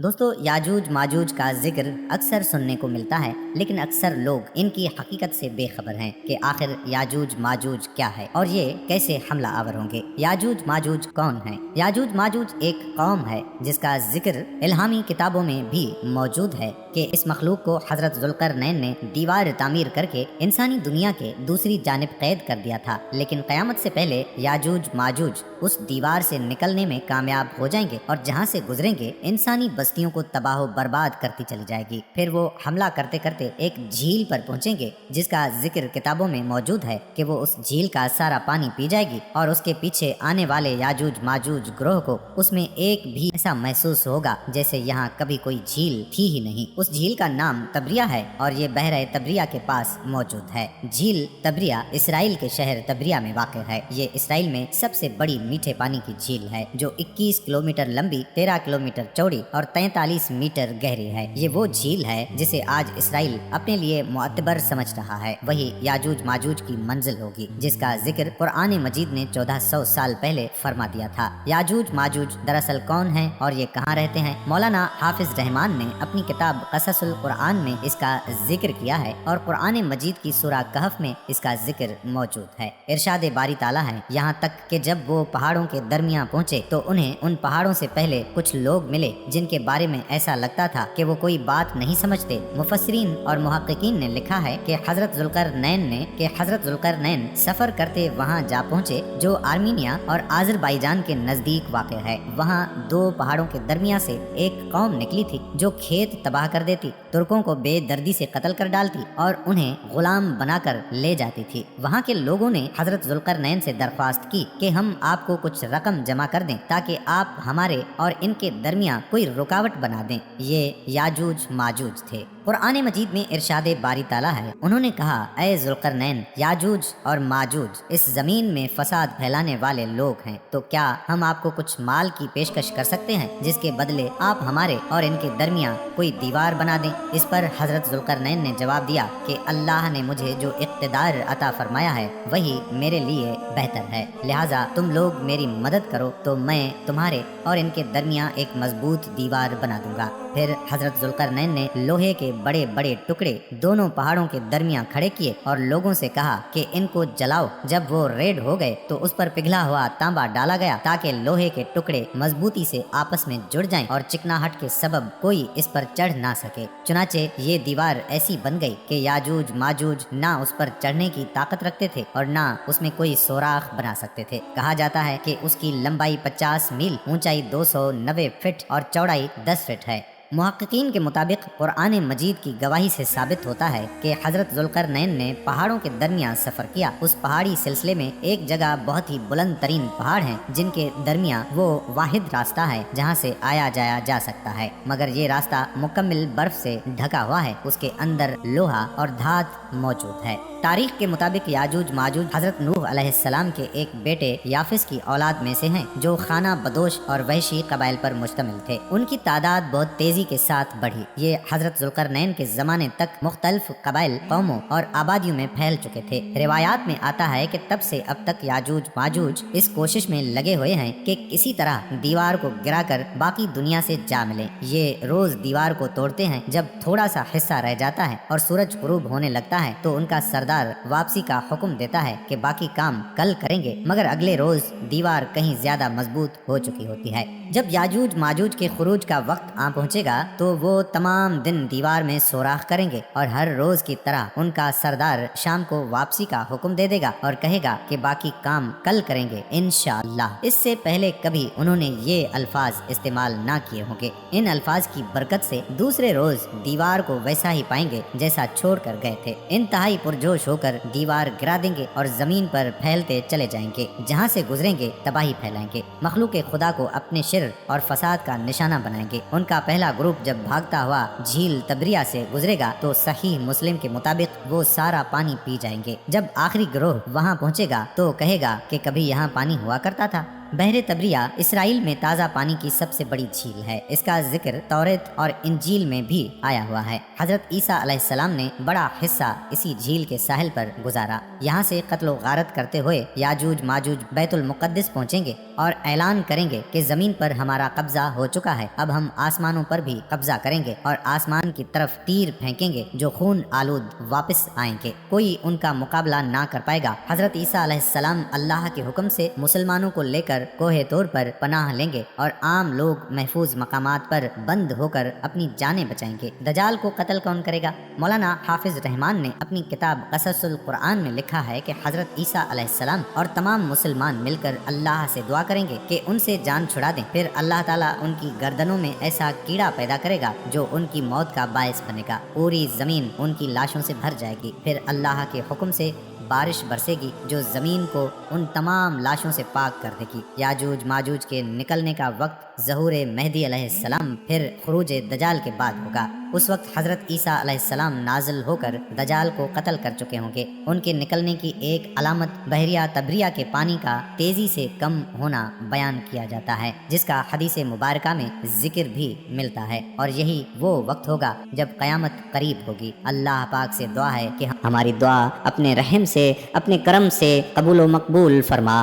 دوستو یاجوج ماجوج کا ذکر اکثر سننے کو ملتا ہے، لیکن اکثر لوگ ان کی حقیقت سے بے خبر ہیں کہ آخر یاجوج ماجوج کیا ہے اور یہ کیسے حملہ آور ہوں گے۔ یاجوج ماجوج کون ہیں؟ یاجوج ماجوج ایک قوم ہے جس کا ذکر الہامی کتابوں میں بھی موجود ہے کہ اس مخلوق کو حضرت ذوالقرنین نے دیوار تعمیر کر کے انسانی دنیا کے دوسری جانب قید کر دیا تھا، لیکن قیامت سے پہلے یاجوج ماجوج اس دیوار سے نکلنے میں کامیاب ہو جائیں گے اور جہاں سے گزریں گے انسانی بستیوں کو تباہ و برباد کرتی چلی جائے گی۔ پھر وہ حملہ کرتے کرتے ایک جھیل پر پہنچیں گے جس کا ذکر کتابوں میں موجود ہے کہ وہ اس جھیل کا سارا پانی پی جائے گی اور اس کے پیچھے آنے والے یاجوج ماجوج گروہ کو اس میں ایک بھی ایسا محسوس ہوگا جیسے یہاں کبھی کوئی جھیل تھی ہی نہیں۔ اس جھیل کا نام تبریہ ہے اور یہ بحیرہ تبریہ کے پاس موجود ہے۔ جھیل تبریہ اسرائیل کے شہر تبریہ میں واقع ہے۔ یہ اسرائیل میں سب سے بڑی میٹھے پانی کی جھیل ہے جو 21 کلومیٹر لمبی، 13 کلومیٹر چوڑی اور 43 میٹر گہری ہے۔ یہ وہ جھیل ہے جسے آج اسرائیل اپنے لیے معتبر سمجھ رہا ہے، وہی یاجوج ماجوج کی منزل ہوگی جس کا ذکر قرآن مجید نے 1400 سال پہلے فرما دیا تھا۔ یاجوج ماجوج دراصل کون ہیں اور یہ کہاں رہتے ہیں؟ مولانا حافظ رحمان نے اپنی کتاب قصص القرآن میں اس کا ذکر کیا ہے اور قرآن مجید کی سورہ کہف میں اس کا ذکر موجود ہے۔ ارشاد باری تعالیٰ ہے، یہاں تک کہ جب وہ پہاڑوں کے درمیان پہنچے تو انہیں ان پہاڑوں سے پہلے کچھ لوگ ملے جن کے بارے میں ایسا لگتا تھا کہ وہ کوئی بات نہیں سمجھتے۔ مفسرین اور محققین نے لکھا ہے کہ حضرت ذوالقرنین سفر کرتے وہاں جا پہنچے جو آرمینیا اور آذربائیجان کے نزدیک واقع ہے۔ وہاں دو پہاڑوں کے درمیان سے ایک قوم نکلی تھی جو کھیت تباہ کر دیتی، ترکوں کو بے دردی سے قتل کر ڈالتی اور انہیں غلام بنا کر لے جاتی تھی۔ وہاں کے لوگوں نے حضرت ذوالقرنین سے درخواست کی کہ ہم آپ کو کچھ رقم جمع کر دیں تاکہ آپ ہمارے اور ان کے درمیان کوئی رکاوٹ بنا دیں۔ یہ یاجوج ماجوج تھے۔ قرآن مجید میں ارشاد باری تعالیٰ ہے، انہوں نے کہا، اے ذوالقرنین، یاجوج اور ماجوج اس زمین میں فساد پھیلانے والے لوگ ہیں، تو کیا ہم آپ کو کچھ مال کی پیشکش کر سکتے ہیں جس کے بدلے آپ ہمارے اور ان کے درمیان کوئی دیوار بنا دیں؟ اس پر حضرت ذوالقرنین نے جواب دیا کہ اللہ نے مجھے جو اقتدار عطا فرمایا ہے وہی میرے لیے بہتر ہے، لہٰذا تم لوگ میری مدد کرو تو میں تمہارے اور ان کے درمیان ایک مضبوط دیوار بنا دوں گا۔ پھر حضرت ذوالقرنین نے لوہے کے بڑے بڑے ٹکڑے دونوں پہاڑوں کے درمیان کھڑے کیے اور لوگوں سے کہا کہ ان کو جلاؤ۔ جب وہ ریڈ ہو گئے تو اس پر پگھلا ہوا تانبا ڈالا گیا تاکہ لوہے کے ٹکڑے مضبوطی سے آپس میں جڑ جائیں اور چکناہٹ کے سبب کوئی اس پر چڑھ نہ سکے۔ چنانچہ یہ دیوار ایسی بن گئی کہ یاجوج ماجوج نہ اس پر چڑھنے کی طاقت رکھتے تھے اور نہ اس میں کوئی سوراخ بنا سکتے تھے۔ کہا جاتا ہے کہ اس کی لمبائی 50 میل، اونچائی 290 فٹ اور چوڑائی 10 فٹ ہے۔ محققین کے مطابق قرآن مجید کی گواہی سے ثابت ہوتا ہے کہ حضرت ذوالقرنین نے پہاڑوں کے درمیان سفر کیا۔ اس پہاڑی سلسلے میں ایک جگہ بہت ہی بلند ترین پہاڑ ہیں جن کے درمیان وہ واحد راستہ ہے جہاں سے آیا جایا جا سکتا ہے، مگر یہ راستہ مکمل برف سے ڈھکا ہوا ہے، اس کے اندر لوہا اور دھات موجود ہے۔ تاریخ کے مطابق یاجوج ماجوج حضرت نوح علیہ السلام کے ایک بیٹے یافس کی اولاد میں سے ہیں جو خانہ بدوش اور وحشی قبائل پر مشتمل تھے۔ ان کی تعداد بہت تیزی کے ساتھ بڑھی۔ یہ حضرت ذوالقرنین کے زمانے تک مختلف قبائل، قوموں اور آبادیوں میں پھیل چکے تھے۔ روایات میں آتا ہے کہ تب سے اب تک یاجوج ماجوج اس کوشش میں لگے ہوئے ہیں کہ کسی طرح دیوار کو گرا کر باقی دنیا سے جا ملیں۔ یہ روز دیوار کو توڑتے ہیں، جب تھوڑا سا حصہ رہ جاتا ہے اور سورج غروب ہونے لگتا ہے تو ان کا سردار واپسی کا حکم دیتا ہے کہ باقی کام کل کریں گے، مگر اگلے روز دیوار کہیں زیادہ مضبوط ہو چکی ہوتی ہے۔ جب یاجوج ماجوج کے خروج کا وقت آ پہنچے گا تو وہ تمام دن دیوار میں سوراخ کریں گے اور ہر روز کی طرح ان کا سردار شام کو واپسی کا حکم دے دے گا اور کہے گا کہ باقی کام کل کریں گے انشاءاللہ۔ اس سے پہلے کبھی انہوں نے یہ الفاظ استعمال نہ کیے ہوں گے۔ ان الفاظ کی برکت سے دوسرے روز دیوار کو ویسا ہی پائیں گے جیسا چھوڑ کر گئے تھے۔ انتہائی پرجوش ہو کر دیوار گرا دیں گے اور زمین پر پھیلتے چلے جائیں گے، جہاں سے گزریں گے تباہی پھیلائیں گے، مخلوق خدا کو اپنے شر اور فساد کا نشانہ بنائیں گے۔ ان کا پہلا گروپ جب بھاگتا ہوا جھیل تبریہ سے گزرے گا تو صحیح مسلم کے مطابق وہ سارا پانی پی جائیں گے۔ جب آخری گروہ وہاں پہنچے گا تو کہے گا کہ کبھی یہاں پانی ہوا کرتا تھا۔ بحر تبریہ اسرائیل میں تازہ پانی کی سب سے بڑی جھیل ہے۔ اس کا ذکر توریت اور انجیل میں بھی آیا ہوا ہے۔ حضرت عیسیٰ علیہ السلام نے بڑا حصہ اسی جھیل کے ساحل پر گزارا۔ یہاں سے قتل و غارت کرتے ہوئے یاجوج ماجوج بیت المقدس پہنچیں گے اور اعلان کریں گے کہ زمین پر ہمارا قبضہ ہو چکا ہے، اب ہم آسمانوں پر بھی قبضہ کریں گے اور آسمان کی طرف تیر پھینکیں گے جو خون آلود واپس آئیں گے، کوئی ان کا مقابلہ نہ کر پائے گا۔ حضرت عیسیٰ علیہ السلام اللہ کے حکم سے مسلمانوں کو لے کر کوہ طور پر پناہ لیں گے اور عام لوگ محفوظ مقامات پر بند ہو کر اپنی جانیں بچائیں گے۔ دجال کو قتل کون کرے گا؟ مولانا حافظ رحمان نے اپنی کتاب قصص القرآن میں لکھا ہے کہ حضرت عیسیٰ علیہ السلام اور تمام مسلمان مل کر اللہ سے دعا کریں گے کہ ان سے جان چھڑا دیں، پھر اللہ تعالیٰ ان کی گردنوں میں ایسا کیڑا پیدا کرے گا جو ان کی موت کا باعث بنے گا، پوری زمین ان کی لاشوں سے بھر جائے گی، پھر اللہ کے حکم سے بارش برسے گی جو زمین کو ان تمام لاشوں سے پاک کر دے گی۔ یاجوج ماجوج کے نکلنے کا وقت ظہور مہدی علیہ السلام پھر خروج دجال کے بعد ہوگا۔ اس وقت حضرت عیسیٰ علیہ السلام نازل ہو کر دجال کو قتل کر چکے ہوں گے۔ ان کے نکلنے کی ایک علامت بحیرہ تبریہ کے پانی کا تیزی سے کم ہونا بیان کیا جاتا ہے، جس کا حدیث مبارکہ میں ذکر بھی ملتا ہے، اور یہی وہ وقت ہوگا جب قیامت قریب ہوگی۔ اللہ پاک سے دعا ہے کہ ہماری دعا اپنے رحم سے، اپنے کرم سے قبول و مقبول فرما۔